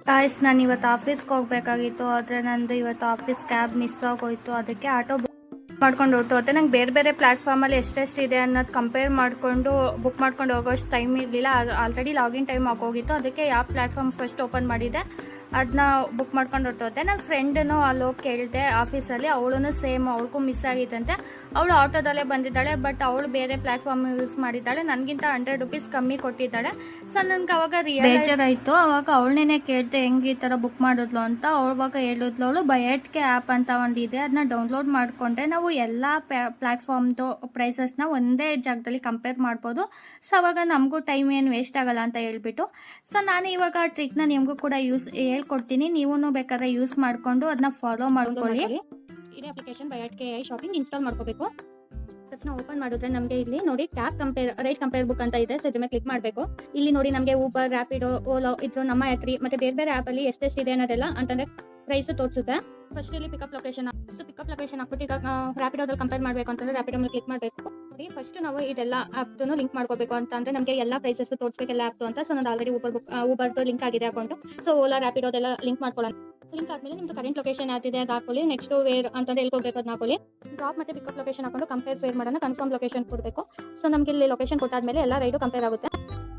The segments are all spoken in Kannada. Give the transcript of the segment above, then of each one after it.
ಗಾಯ್ಸ್, ನಾನು ಇವತ್ತು ಆಫೀಸ್ಗೆ ಹೋಗಬೇಕಾಗಿತ್ತು. ಆದರೆ ನಂದು ಇವತ್ತು ಆಫೀಸ್ ಕ್ಯಾಬ್ ಮಿಸ್ ಆಗೋಯ್ತು. ಅದಕ್ಕೆ ಆಟೋ ಬುಕ್ ಮಾಡ್ಕೊಂಡು ಹೊರಟೋತೆ. ನಂಗೆ ಬೇರೆ ಬೇರೆ ಪ್ಲ್ಯಾಟ್ಫಾರ್ಮಲ್ಲಿ ಎಷ್ಟೆಷ್ಟು ಇದೆ ಅನ್ನೋದು ಕಂಪೇರ್ ಮಾಡಿಕೊಂಡು ಬುಕ್ ಮಾಡ್ಕೊಂಡು ಹೋಗೋಷ್ಟು ಟೈಮ್ ಇರಲಿಲ್ಲ. ಆಲ್ರೆಡಿ ಲಾಗಿನ್ ಟೈಮ್ ಆಗೋಗಿತ್ತು. ಅದಕ್ಕೆ ಯಾವ ಪ್ಲ್ಯಾಟ್ಫಾರ್ಮ್ ಫಸ್ಟ್ ಓಪನ್ ಮಾಡಿದೆ ಅದನ್ನ ಬುಕ್ ಮಾಡ್ಕೊಂಡು ಹೊರಟೋತೆ. ನನ್ನ ಫ್ರೆಂಡನ್ನು ಅಲ್ಲಿ ಹೋಗಿ ಕೇಳಿದೆ ಆಫೀಸಲ್ಲಿ. ಅವಳು ಸೇಮ್, ಅವಳಿಗೂ ಮಿಸ್ ಆಗಿತ್ತಂತೆ. ಅವಳು ಆಟೋದಲ್ಲೇ ಬಂದಿದ್ದಾಳೆ, ಬಟ್ ಅವಳು ಬೇರೆ ಪ್ಲ್ಯಾಟ್ಫಾರ್ಮ್ ಯೂಸ್ ಮಾಡಿದ್ದಾಳೆ. ನನಗಿಂತ 100 ರೂಪೀಸ್ ಕಮ್ಮಿ ಕೊಟ್ಟಿದ್ದಾಳೆ. ಸೊ ನನಗೆ ಅವಾಗ ಬೇಜಾರಾಯಿತು. ಅವಾಗ ಅವಳನ್ನೇ ಕೇಳಿದೆ ಹೆಂಗೆ ಈ ಥರ ಬುಕ್ ಮಾಡಿದ್ಲು ಅಂತ. ಅವಾಗ ಹೇಳಿದ್ಲು ಅವಳು, ಬಯಟ್ಕೆ ಆ್ಯಪ್ ಅಂತ ಒಂದಿದೆ, ಅದನ್ನ ಡೌನ್ಲೋಡ್ ಮಾಡಿಕೊಂಡ್ರೆ ನಾವು ಎಲ್ಲ ಪ್ಲ್ಯಾಟ್ಫಾರ್ಮ್ದು ಪ್ರೈಸಸ್ನ ಒಂದೇ ಜಾಗದಲ್ಲಿ ಕಂಪೇರ್ ಮಾಡ್ಬೋದು. ಸೊ ಅವಾಗ ನಮಗೂ ಟೈಮ್ ಏನು ವೇಸ್ಟ್ ಆಗಲ್ಲ ಅಂತ ಹೇಳ್ಬಿಟ್ಟು, ಸೊ ನಾನು ಇವಾಗ ಆ ಟ್ರಿಕ್ನ ನಿಮಗೂ ಕೂಡ ಹೇಳ್ಕೊಡ್ತೀನಿ. ನೀವು ಬೇಕಾದ್ರೆ ಯೂಸ್ ಮಾಡಿಕೊಂಡು ಅದನ್ನ ಫಾಲೋ ಮಾಡ್ಕೊಳ್ಳಿ. ಇದೇ ಅಪ್ಲಿಕೇಶನ್ ಬಯಟ್ಕೆ ಶಾಪಿಂಗ್ ಇನ್ಸ್ಟಾಲ್ ಮಾಡ್ಕೋಬೇಕು. ತಕ್ಷಣ ಓಪನ್ ಮಾಡಿದ್ರೆ ನಮಗೆ ಇಲ್ಲಿ ನೋಡಿ ರೇಟ್ ಕಂಪೇರ್ ಬುಕ್ ಅಂತ ಇದೆ. ಸೊ ಇದ್ರ ಮೇಲೆ ಕ್ಲಿಕ್ ಮಾಡಬೇಕು. ಇಲ್ಲಿ ನೋಡಿ ನಮಗೆ ಊಬರ್, ರ್ಯಾಪಿಡೋ, ಓಲೋ, ಇದು ನಮ್ಮ ಯಾತ್ರಿ ಮತ್ತೆ ಬೇರೆ ಬೇರೆ ಆ್ಯಪಲ್ಲಿ ಎಷ್ಟೆಷ್ಟಿದೆ ಅನ್ನೋದೆಲ್ಲ ಅಂತಂದ್ರೆ ಪ್ರೈಸ್ ತೋರಿಸುತ್ತೆ. ಫಸ್ಟ್ ಇಲ್ಲಿ ಪಿಕಪ್ ಲೊಕೇಶನ್ ಹಾಕ್ಬಿಟ್ಟು ಈಗ ರ್ಯಾಪಿಡೋದಲ್ಲಿ ಕಂಪೇರ್ ಮಾಡಬೇಕು ಅಂತಂದ್ರೆ ರ್ಯಾಪಿಡೋ ಮೇಲೆ ಕ್ಲಿಕ್ ಮಾಡಬೇಕು. ನೋಡಿ ಫಸ್ಟ್ ನಾವು ಇದೆಲ್ಲ ಆ್ಯಪ್ದು ಲಿಂಕ್ ಮಾಡ್ಕೋಬೇಕು ಅಂತ ಅಂದ್ರೆ ನಮಗೆ ಎಲ್ಲ ಪ್ರೈಸಸ್ ತೋರಿಸ್ಬೇಕು ಎಲ್ಲ ಆ್ಯಪ್ದು ಅಂತ. ಸೊ ನಾನು ಆಲ್ರೆಡಿ ಊಬರ್ದು ಲಿಂಕ್ ಆಗಿದೆ ಅಕೌಂಟು. ಸೊ ಓಲಾ, ರ್ಯಾಪಿಡೋದೆಲ್ಲ ಲಿಂಕ್ ಮಾಡ್ಕೊಳ್ಳೋಣ. ಲಿಂಕ್ ಆದಮೇಲೆ ನಿಮ್ದು ಕರೆಂಟ್ ಲೊಕೇಶನ್ ಯಾವ್ದಿದೆ ಅದು ಹಾಕೊಳ್ಳಿ. ನೆಕ್ಸ್ಟ್ ವೇರ್ ಅಂತ ಹೇಳ್ಕೋಬೇಕು ಅದನ್ನ ಹಾಕೊಳ್ಳಿ. ಡ್ರಾಪ್ ಮತ್ತೆ ಪಿಕಪ್ ಲೊಕೇಶನ್ ಹಾಕೊಂಡು ಕಂಪೇರ್ ಫೇರ್ ಮಾಡೋಣ. ಕನ್ಫರ್ಮ್ ಲೊಕೇಶನ್ ಕೊಡಬೇಕು. ಸೊ ನಮಗೆ ಇಲ್ಲಿ ಲೊಕೇಶನ್ ಕೊಟ್ಟಾದ್ಮೇಲೆ ಎಲ್ಲ ರೈಡು ಕಂಪೇರ್ ಆಗುತ್ತೆ.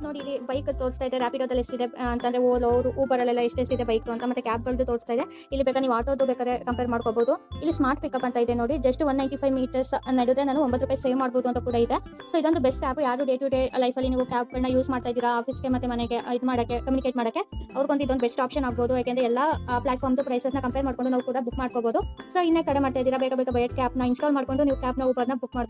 ನೋಡಿ ಇಲ್ಲಿ ಬೈಕ್ ತೋರಿಸ್ತಾ ಇದೆ, ರ್ಯಾಪಿಡೋದಲ್ಲಿ ಎಷ್ಟಿದೆ ಅಂತಂದ್ರೆ ಓಲೋ, ಊಬರಲ್ಲೆಲ್ಲ ಎಷ್ಟೆಷ್ಟಿದೆ ಬೈಕ್ ಅಂತ, ಮತ್ತೆ ಕ್ಯಾಬ್ಗಳದ್ದು ತೋರಿಸ್ತಾ ಇದೆ. ಇಲ್ಲಿ ಬೇಕಾದ್ರೆ ನೀವು ಆಟೋದು ಬೇಕಾದ್ರೆ ಕಂಪೇರ್ ಮಾಡ್ಕೋಬಹುದು. ಇಲ್ಲಿ ಸ್ಮಾರ್ಟ್ ಪಿಕಪ್ ಅಂತ ಇದೆ ನೋಡಿ, ಜಸ್ಟ್ 195 ಮೀಟರ್ಸ್ ನಡೆದ್ರೆ ನಾನು 9 ರೂಪಾಯಿ ಸೇವ್ ಮಾಡ್ಬೋದು ಅಂತ ಕೂಡ ಇದೆ. ಸೊ ಇದೊಂದು ಬೆಸ್ಟ್ ಆ್ಯಪ್. ಯಾರು ಡೇ ಟು ಡೇ ಲೈಫಲ್ಲಿ ನೀವು ಕ್ಯಾಬ್ಗಳನ್ನ ಯೂಸ್ ಮಾಡ್ತಾ ಇದ್ದೀರಾ, ಆಫೀಸ್ಗೆ ಮತ್ತೆ ಮನೆಗೆ ಇದು ಮಾಡೋಕ್ಕೆ, ಕಮ್ಯುನಿಕೇಟ್ ಮಾಡೋಕ್ಕೆ, ಅವ್ರಿಗೊಂದು ಇದೊಂದು ಬೆಸ್ಟ್ ಆಪ್ಷನ್ ಆಗ್ಬೋದು. ಯಾಕೆಂದ್ರೆ ಎಲ್ಲ ಪ್ಲಾಟ್ಫಾರ್ಮ್ದು ಪ್ರೈಸಸ್ನ ಕಂಪೇರ್ ಮಾಡ್ಕೊಂಡು ನಾವು ಕೂಡ ಬುಕ್ ಮಾಡ್ಕೋಬಹುದು. ಸೊ ಇನ್ನೇ ಕಡೆ ಮಾಡ್ತಾ ಇದ್ದೀರಾ, ಬೇಗ ಬಯಟ್ಕೆ ಆ್ಯಪ್ನ ಇನ್ಸ್ಟಾಲ್ ಮಾಡ್ಕೊಂಡು ನೀವು ಕ್ಯಾಬ್ನ ಊಬರ್ನ ಬುಕ್ ಮಾಡ್ಕೊಂಡು